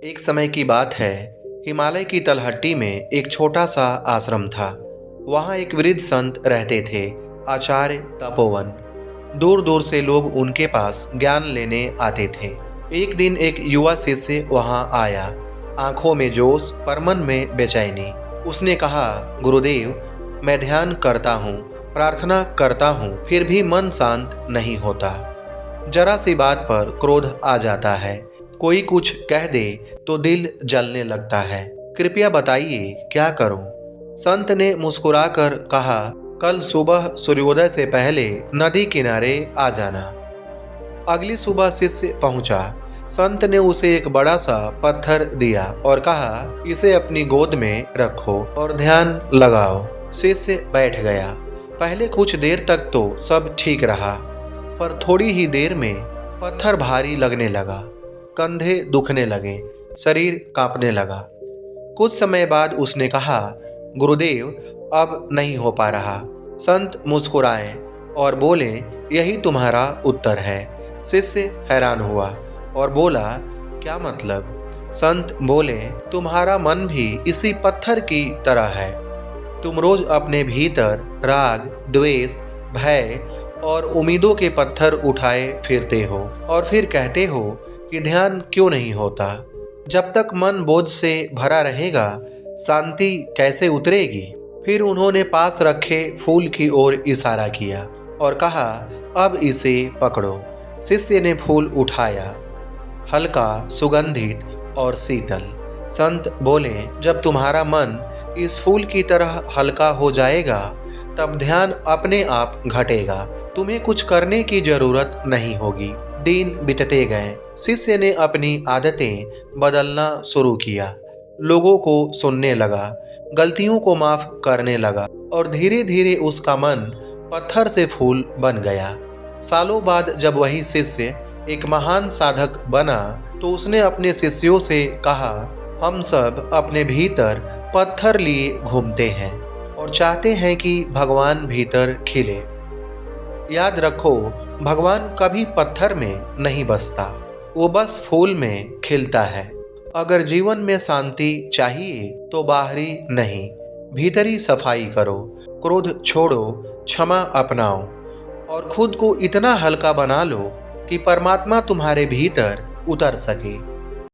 एक समय की बात है। हिमालय की तलहटी में एक छोटा सा आश्रम था। वहाँ एक वृद्ध संत रहते थे, आचार्य तपोवन। दूर दूर से लोग उनके पास ज्ञान लेने आते थे। एक दिन एक युवा शिष्य वहाँ आया, आंखों में जोश पर मन में बेचैनी। उसने कहा, गुरुदेव, मैं ध्यान करता हूँ, प्रार्थना करता हूँ, फिर भी मन शांत नहीं होता। जरा सी बात पर क्रोध आ जाता है, कोई कुछ कह दे तो दिल जलने लगता है। कृपया बताइए क्या करूं? संत ने मुस्कुराकर कहा, कल सुबह सूर्योदय से पहले नदी किनारे आ जाना। अगली सुबह शिष्य पहुंचा। संत ने उसे एक बड़ा सा पत्थर दिया और कहा, इसे अपनी गोद में रखो और ध्यान लगाओ। शिष्य बैठ गया। पहले कुछ देर तक तो सब ठीक रहा, पर थोड़ी ही देर में पत्थर भारी लगने लगा, कंधे दुखने लगे, शरीर कांपने लगा। कुछ समय बाद उसने कहा, गुरुदेव, अब नहीं हो पा रहा। संत मुस्कुराए और बोले, यही तुम्हारा उत्तर है। शिष्य हैरान हुआ और बोला, क्या मतलब? संत बोले, तुम्हारा मन भी इसी पत्थर की तरह है। तुम रोज अपने भीतर राग, द्वेष, भय और उम्मीदों के पत्थर उठाए फिरते हो और फिर कहते हो कि ध्यान क्यों नहीं होता। जब तक मन बोझ से भरा रहेगा, शांति कैसे उतरेगी? फिर उन्होंने पास रखे फूल की ओर इशारा किया और कहा, अब इसे पकड़ो। शिष्य ने फूल उठाया, हल्का, सुगंधित और शीतल। संत बोले, जब तुम्हारा मन इस फूल की तरह हल्का हो जाएगा, तब ध्यान अपने आप घटेगा। तुम्हें कुछ करने की जरूरत नहीं होगी। दिन बीतते गए। शिष्य ने अपनी आदतें बदलना शुरू किया, लोगों को सुनने लगा, गलतियों को माफ करने लगा और धीरे धीरे उसका मन पत्थर से फूल बन गया। सालों बाद जब वही शिष्य एक महान साधक बना, तो उसने अपने शिष्यों से कहा, हम सब अपने भीतर पत्थर लिए घूमते हैं और चाहते हैं कि भगवान भीतर खिले। याद रखो, भगवान कभी पत्थर में नहीं बसता, वो बस फूल में खिलता है। अगर जीवन में शांति चाहिए तो बाहरी नहीं, भीतरी सफाई करो। क्रोध छोड़ो, क्षमा अपनाओ और खुद को इतना हल्का बना लो कि परमात्मा तुम्हारे भीतर उतर सके।